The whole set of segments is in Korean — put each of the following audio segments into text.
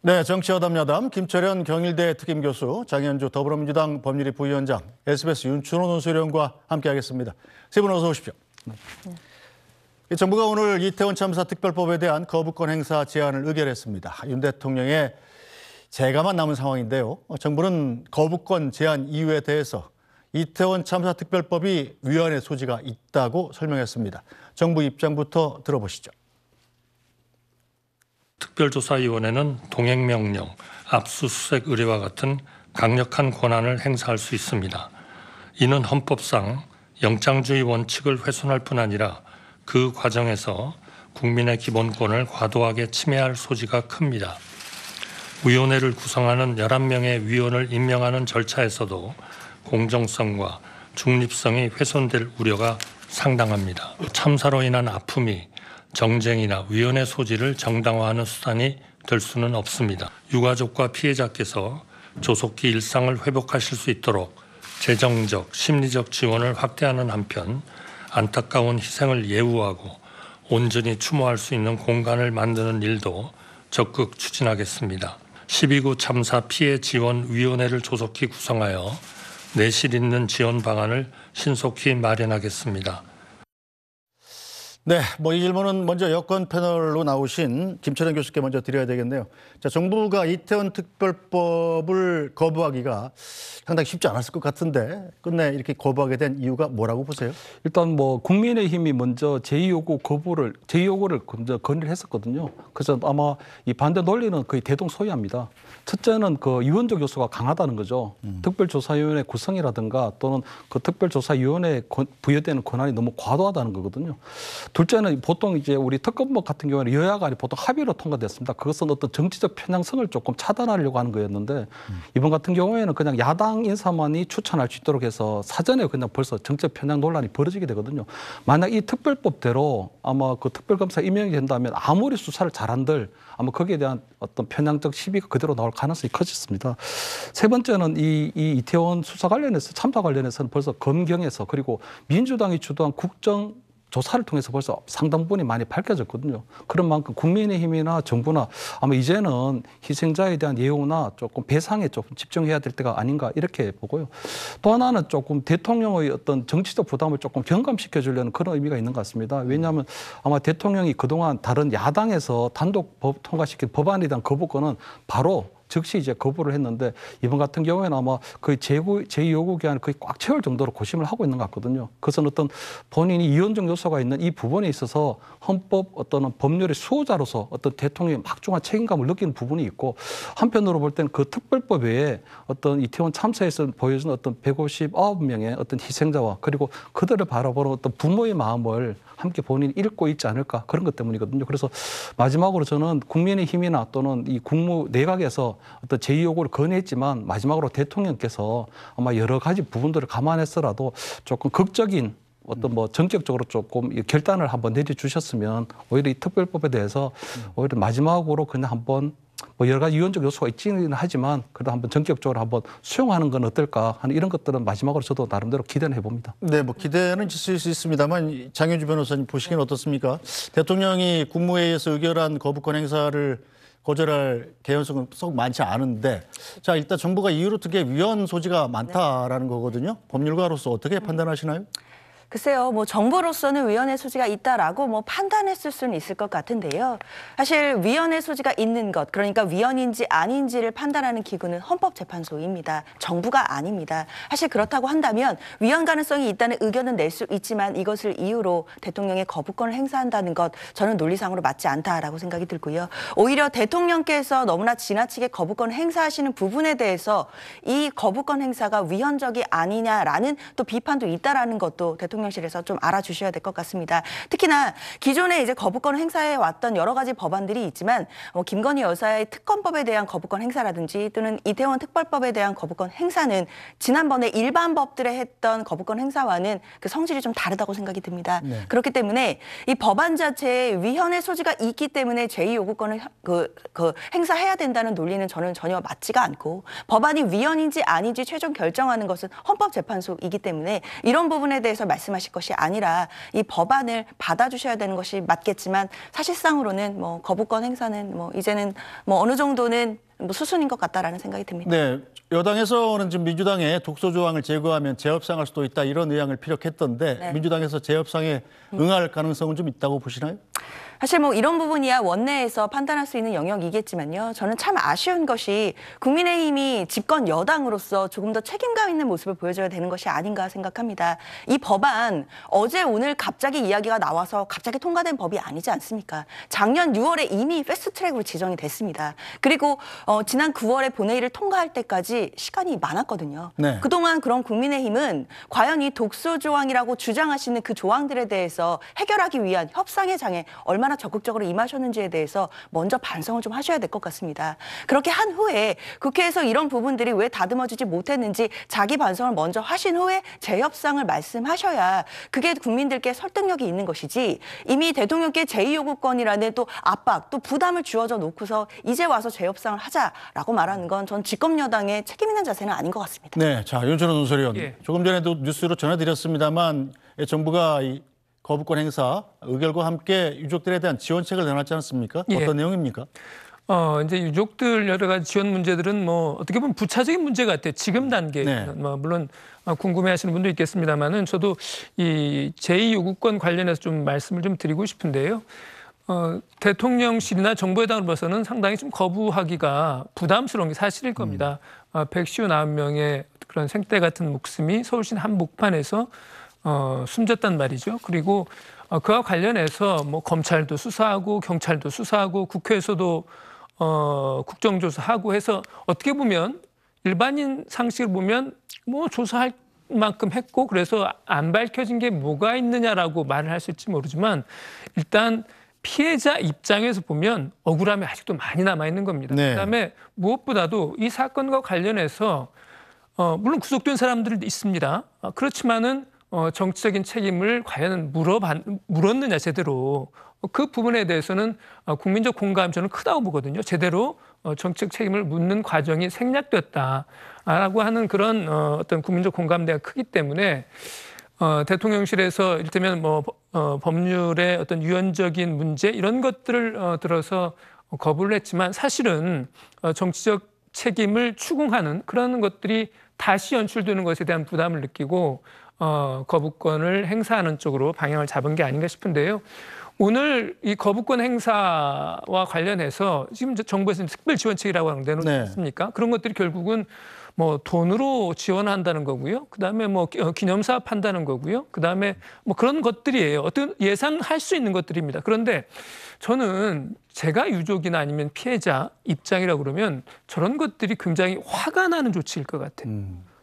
네, 정치여담야담 김철현 경일대 특임교수, 장현주 더불어민주당 법률위 부위원장, SBS 윤춘호 논설위원과 함께하겠습니다. 세 분 어서 오십시오. 정부가 오늘 이태원 참사 특별법에 대한 거부권 행사 제안을 의결했습니다. 윤 대통령의 재가만 남은 상황인데요. 정부는 거부권 제안 이유에 대해서 이태원 참사 특별법이 위헌의 소지가 있다고 설명했습니다. 정부 입장부터 들어보시죠. 특별조사위원회는 동행명령, 압수수색 의뢰와 같은 강력한 권한을 행사할 수 있습니다. 이는 헌법상 영장주의 원칙을 훼손할 뿐 아니라 그 과정에서 국민의 기본권을 과도하게 침해할 소지가 큽니다. 위원회를 구성하는 11명의 위원을 임명하는 절차에서도 공정성과 중립성이 훼손될 우려가 상당합니다. 참사로 인한 아픔이 정쟁이나 위헌의 소지를 정당화하는 수단이 될 수는 없습니다. 유가족과 피해자께서 조속히 일상을 회복하실 수 있도록 재정적, 심리적 지원을 확대하는 한편 안타까운 희생을 예우하고 온전히 추모할 수 있는 공간을 만드는 일도 적극 추진하겠습니다. 12구 참사 피해 지원 위원회를 조속히 구성하여 내실 있는 지원 방안을 신속히 마련하겠습니다. 네, 이 질문은 먼저 여권 패널로 나오신 김철현 교수께 먼저 드려야 되겠네요. 자, 정부가 이태원 특별법을 거부하기가 상당히 쉽지 않았을 것 같은데 끝내 이렇게 거부하게 된 이유가 뭐라고 보세요? 일단 국민의힘이 먼저 제2요구를 먼저 건의를 했었거든요. 그래서 아마 이 반대 논리는 거의 대동소이합니다. 첫째는 그 유언적 요소가 강하다는 거죠. 특별조사위원회 구성이라든가 또는 그 특별조사위원회에 부여되는 권한이 너무 과도하다는 거거든요. 둘째는 보통 이제 우리 특검법 같은 경우에는 여야가 보통 합의로 통과됐습니다. 그것은 어떤 정치적 편향성을 조금 차단하려고 하는 거였는데 이번 같은 경우에는 그냥 야당 인사만이 추천할 수 있도록 해서 사전에 그냥 벌써 정치적 편향 논란이 벌어지게 되거든요. 만약 이 특별법대로 아마 그 특별검사 임명이 된다면 아무리 수사를 잘한들 아마 거기에 대한 어떤 편향적 시비가 그대로 나올 가능성이 커졌습니다. 세 번째는 이 이태원 수사 관련해서 참사 관련해서는 벌써 검경에서 그리고 민주당이 주도한 국정 조사를 통해서 벌써 상당 부분이 많이 밝혀졌거든요. 그런 만큼 국민의힘이나 정부나 아마 이제는 희생자에 대한 예우나 조금 배상에 조금 집중해야 될 때가 아닌가 이렇게 보고요. 또 하나는 조금 대통령의 어떤 정치적 부담을 조금 경감시켜 주려는 그런 의미가 있는 것 같습니다. 왜냐하면 아마 대통령이 그동안 다른 야당에서 단독 통과시킨 법안에 대한 거부권은 바로 즉시 이제 거부를 했는데 이번 같은 경우에는 아마 거의 제2요구 기한을 거의 꽉 채울 정도로 고심을 하고 있는 것 같거든요. 그것은 어떤 본인이 이원적 요소가 있는 이 부분에 있어서 헌법 어떤 법률의 수호자로서 어떤 대통령이 막중한 책임감을 느끼는 부분이 있고 한편으로 볼 때는 그 특별법 외에 어떤 이태원 참사에서 보여준 어떤 159명의 어떤 희생자와 그리고 그들을 바라보는 어떤 부모의 마음을 함께 본인이 읽고 있지 않을까 그런 것 때문이거든요. 그래서 마지막으로 저는 국민의힘이나 또는 이 국무 내각에서 어떤 제2요구를 건의했지만 마지막으로 대통령께서 아마 여러 가지 부분들을 감안해서라도 조금 극적인 어떤 전격적으로 조금 결단을 한번 내려주셨으면 오히려 이 특별법에 대해서 오히려 마지막으로 그냥 한번 여러 가지 유연적 요소가 있지는 하지만 그래도 한번 전격적으로 한번 수용하는 건 어떨까 하는 이런 것들은 마지막으로 저도 나름대로 기대는 해봅니다. 네, 기대는 있을 수 있습니다만 장현주 변호사님 보시기는 어떻습니까? 대통령이 국무회의에서 의결한 거부권 행사를 거절할 개연성은 썩 많지 않은데 자 일단 정부가 이유로 되게 위헌 소지가 많다라는 거거든요. 법률가로서 어떻게 판단하시나요? 글쎄요, 정부로서는 위헌의 소지가 있다라고 판단했을 수는 있을 것 같은데요. 사실 위헌의 소지가 있는 것, 그러니까 위헌인지 아닌지를 판단하는 기구는 헌법재판소입니다. 정부가 아닙니다. 사실 그렇다고 한다면 위헌 가능성이 있다는 의견은 낼 수 있지만 이것을 이유로 대통령의 거부권을 행사한다는 것, 저는 논리상으로 맞지 않다라고 생각이 들고요. 오히려 대통령께서 너무나 지나치게 거부권 행사하시는 부분에 대해서 이 거부권 행사가 위헌적이 아니냐라는 또 비판도 있다라는 것도 대통령실에서 좀 알아주셔야 될 것 같습니다. 특히나 기존에 이제 거부권 행사해 왔던 여러 가지 법안들이 있지만 김건희 여사의 특검법에 대한 거부권 행사라든지 또는 이태원 특별법에 대한 거부권 행사는 지난번에 일반 법들에 했던 거부권 행사와는 그 성질이 좀 다르다고 생각이 듭니다. 네. 그렇기 때문에 이 법안 자체에 위헌의 소지가 있기 때문에 제2요구권을 행사해야 된다는 논리는 저는 전혀 맞지가 않고 법안이 위헌인지 아닌지 최종 결정하는 것은 헌법재판소이기 때문에 이런 부분에 대해서 말씀 말씀하실 것이 아니라 이 법안을 받아주셔야 되는 것이 맞겠지만 사실상으로는 뭐 거부권 행사는 뭐 이제는 뭐 어느 정도는 뭐 수순인 것 같다라는 생각이 듭니다. 네, 여당에서는 지금 민주당의 독소 조항을 제거하면 재협상할 수도 있다 이런 의향을 피력했던데 네. 민주당에서 재협상에 응할 가능성은 좀 있다고 보시나요? 사실 뭐 이런 부분이야 원내에서 판단할 수 있는 영역이겠지만요. 저는 참 아쉬운 것이 국민의힘이 집권 여당으로서 조금 더 책임감 있는 모습을 보여줘야 되는 것이 아닌가 생각합니다. 이 법안 어제 오늘 갑자기 이야기가 나와서 갑자기 통과된 법이 아니지 않습니까? 작년 6월에 이미 패스트트랙으로 지정이 됐습니다. 그리고 지난 9월에 본회의를 통과할 때까지 시간이 많았거든요. 네. 그동안 그런 국민의힘은 과연 이 독소 조항이라고 주장하시는 그 조항들에 대해서 해결하기 위한 협상의 장에 얼마나 적극적으로 임하셨는지에 대해서 먼저 반성을 좀 하셔야 될 것 같습니다. 그렇게 한 후에 국회에서 이런 부분들이 왜 다듬어지지 못했는지 자기 반성을 먼저 하신 후에 재협상을 말씀하셔야 그게 국민들께 설득력이 있는 것이지 이미 대통령께 제2요구권이라는 또 압박 또 부담을 주어져 놓고서 이제 와서 재협상을 하자라고 말하는 건 전 집권여당의 책임 있는 자세는 아닌 것 같습니다. 네, 자 윤준호 논설위원 예. 조금 전에도 뉴스로 전해드렸습니다만 정부가 이 거부권 행사 의결과 함께 유족들에 대한 지원책을 내놨지 않습니까? 예. 어떤 내용입니까? 이제 유족들 여러 가지 지원 문제들은 뭐 어떻게 보면 부차적인 문제 같아요. 지금 단계에 네. 뭐 물론 궁금해하시는 분도 있겠습니다만은 저도 이 제2요구권 관련해서 좀 말씀을 좀 드리고 싶은데요. 대통령실이나 정부여당으로서는 상당히 좀 거부하기가 부담스러운 게 사실일 겁니다. 159명의 그런 생떼 같은 목숨이 서울시 한복판에서 숨졌단 말이죠. 그리고 그와 관련해서 뭐 검찰도 수사하고 경찰도 수사하고 국회에서도 국정조사하고 해서 어떻게 보면 일반인 상식을 보면 뭐 조사할 만큼 했고 그래서 안 밝혀진 게 뭐가 있느냐라고 말을 하실지 모르지만 일단 피해자 입장에서 보면 억울함이 아직도 많이 남아 있는 겁니다. 네. 그다음에 무엇보다도 이 사건과 관련해서 물론 구속된 사람들도 있습니다. 그렇지만은 정치적인 책임을 과연 물었느냐 제대로 그 부분에 대해서는 국민적 공감 저는 크다고 보거든요. 제대로 정치적 책임을 묻는 과정이 생략됐다라고 하는 그런 어떤 국민적 공감대가 크기 때문에 대통령실에서 이를테면 뭐 법률의 어떤 유연적인 문제 이런 것들을 들어서 거부를 했지만 사실은 정치적 책임을 추궁하는 그런 것들이 다시 연출되는 것에 대한 부담을 느끼고 거부권을 행사하는 쪽으로 방향을 잡은 게 아닌가 싶은데요. 오늘 이 거부권 행사와 관련해서 지금 정부에서 특별 지원책이라고 하는 데 내놓지 않습니까? 그런 것들이 결국은 뭐 돈으로 지원한다는 거고요. 그다음에 뭐 기념사업 한다는 거고요. 그다음에 뭐 그런 것들이에요. 어떤 예상할 수 있는 것들입니다. 그런데 저는 제가 유족이나 아니면 피해자 입장이라고 그러면 저런 것들이 굉장히 화가 나는 조치일 것 같아요.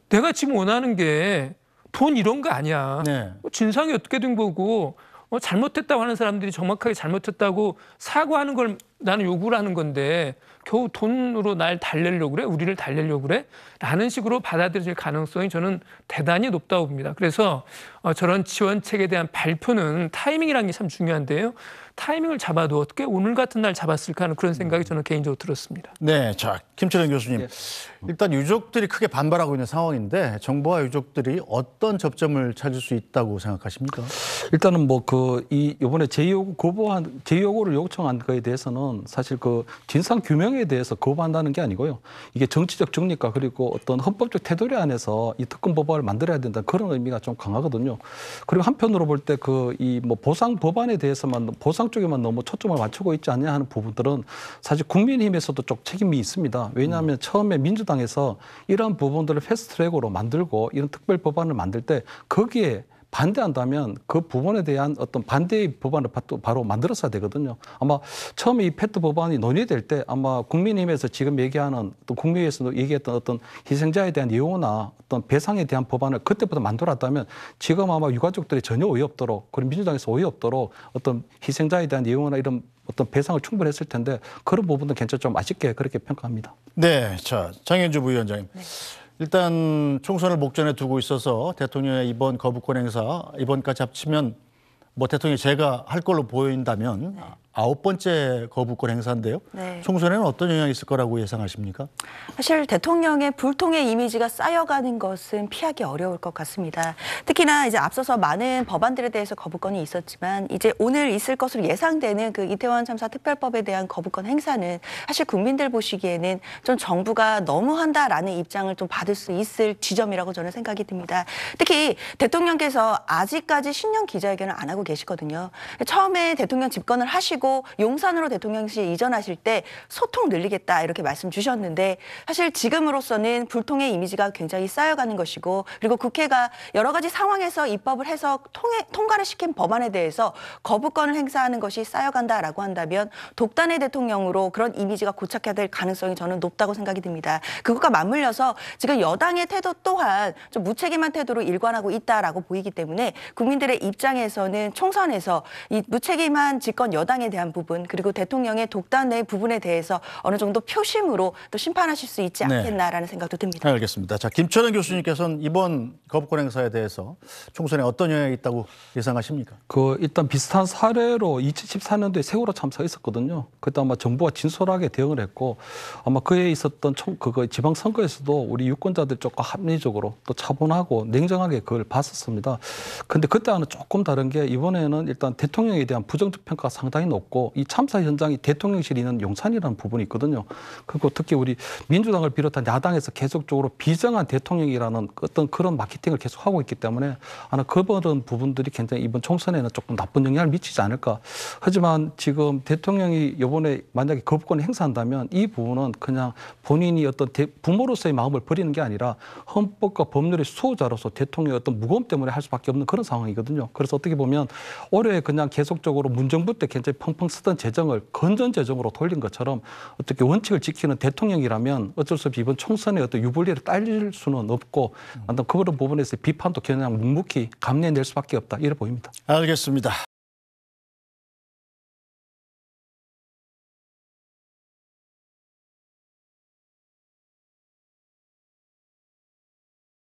내가 지금 원하는 게 돈 이런 거 아니야. 네. 진상이 어떻게 된 거고 잘못했다고 하는 사람들이 정확하게 잘못했다고 사과하는 걸 나는 요구를 하는 건데 겨우 돈으로 날 달래려고 그래? 우리를 달래려고 그래? 라는 식으로 받아들일 가능성이 저는 대단히 높다고 봅니다. 그래서 저런 지원책에 대한 발표는 타이밍이라는 게 참 중요한데요. 타이밍을 잡아도 어떻게 오늘 같은 날 잡았을까 하는 그런 생각이 저는 개인적으로 들었습니다. 네, 자 김철현 교수님, 일단 유족들이 크게 반발하고 있는 상황인데 정부와 유족들이 어떤 접점을 찾을 수 있다고 생각하십니까? 일단은 뭐 이번에 제2요구를 요청한 거에 대해서는 사실 그 진상 규명에 대해서 거부한다는 게 아니고요. 이게 정치적 중립과 그리고 어떤 헌법적 테두리 안에서 이 특검 법안을 만들어야 된다는 그런 의미가 좀 강하거든요. 그리고 한편으로 볼 때 뭐 보상 법안에 대해서만 보상 쪽에만 너무 초점을 맞추고 있지 않냐 하는 부분들은 사실 국민의힘에서도 좀 책임이 있습니다. 왜냐하면 처음에 민주당에서 이런 부분들을 패스트트랙으로 만들고 이런 특별 법안을 만들 때 거기에 반대한다면 그 부분에 대한 어떤 반대의 법안을 바로 만들었어야 되거든요. 아마 처음에 이 패트 법안이 논의될 때 아마 국민의힘에서 지금 얘기하는 또 국민의힘에서도 얘기했던 어떤 희생자에 대한 예우나 어떤 배상에 대한 법안을 그때부터 만들었다면 지금 아마 유가족들이 전혀 오해 없도록 그리고 민주당에서 오해 없도록 어떤 희생자에 대한 예우나 이런 어떤 배상을 충분히 했을 텐데 그런 부분은 괜찮죠. 좀 아쉽게 그렇게 평가합니다. 네, 자 장현주 부위원장님. 네. 일단 총선을 목전에 두고 있어서 대통령의 이번 거부권 행사 이번까지 합치면 뭐 대통령이 제가 할 걸로 보인다면 9번째 거부권 행사인데요. 네. 총선에는 어떤 영향이 있을 거라고 예상하십니까? 사실 대통령의 불통의 이미지가 쌓여가는 것은 피하기 어려울 것 같습니다. 특히나 이제 앞서서 많은 법안들에 대해서 거부권이 있었지만 이제 오늘 있을 것으로 예상되는 그 이태원 참사 특별법에 대한 거부권 행사는 사실 국민들 보시기에는 좀 정부가 너무한다라는 입장을 좀 받을 수 있을 지점이라고 저는 생각이 듭니다. 특히 대통령께서 아직까지 신년 기자회견을 안 하고 계시거든요. 처음에 대통령 집권을 하시고 용산으로 대통령실 이전하실 때 소통 늘리겠다 이렇게 말씀 주셨는데 사실 지금으로서는 불통의 이미지가 굉장히 쌓여가는 것이고 그리고 국회가 여러 가지 상황에서 입법을 해서 통과를 시킨 법안에 대해서 거부권을 행사하는 것이 쌓여간다라고 한다면 독단의 대통령으로 그런 이미지가 고착해야 될 가능성이 저는 높다고 생각이 듭니다. 그것과 맞물려서 지금 여당의 태도 또한 좀 무책임한 태도로 일관하고 있다라고 보이기 때문에 국민들의 입장에서는 총선에서 이 무책임한 집권 여당에 대한 부분 그리고 대통령의 독단의 부분에 대해서 어느 정도 표심으로 또 심판하실 수 있지 않겠나라는 생각도 듭니다. 알겠습니다. 자, 김철은 교수님께서는 이번 거부권 행사에 대해서 총선에 어떤 영향이 있다고 예상하십니까? 일단 비슷한 사례로 2014년도에 세월호 참사가 있었거든요. 그때 아마 정부가 진솔하게 대응을 했고 아마 그에 있었던 지방선거에서도 우리 유권자들 조금 합리적으로 또 차분하고 냉정하게 그걸 봤었습니다. 그런데 그때와는 조금 다른 게 이번에는 일단 대통령에 대한 부정적 평가가 상당히 높고 이 참사 현장이 대통령실이 있는 용산이라는 부분이 있거든요. 그리고 특히 우리 민주당을 비롯한 야당에서 계속적으로 비정한 대통령이라는 어떤 그런 마케팅을 계속하고 있기 때문에 아마 그런 부분들이 굉장히 이번 총선에는 조금 나쁜 영향을 미치지 않을까. 하지만 지금 대통령이 이번에 만약에 거부권을 행사한다면 이 부분은 그냥 본인이 어떤 부모로서의 마음을 버리는 게 아니라 헌법과 법률의 수호자로서 대통령의 어떤 무거움 때문에 할 수밖에 없는 그런 상황이거든요. 그래서 어떻게 보면 올해 그냥 계속적으로 문정부 때 굉장히 펑펑 쓰던 재정을 건전 재정으로 돌린 것처럼 어떻게 원칙을 지키는 대통령이라면 어쩔 수 없이 이번 총선에 어떤 유불리를 딸릴 수는 없고 그런 부분에서 비판도 그냥 묵묵히 감내낼 수밖에 없다 이래 보입니다. 알겠습니다.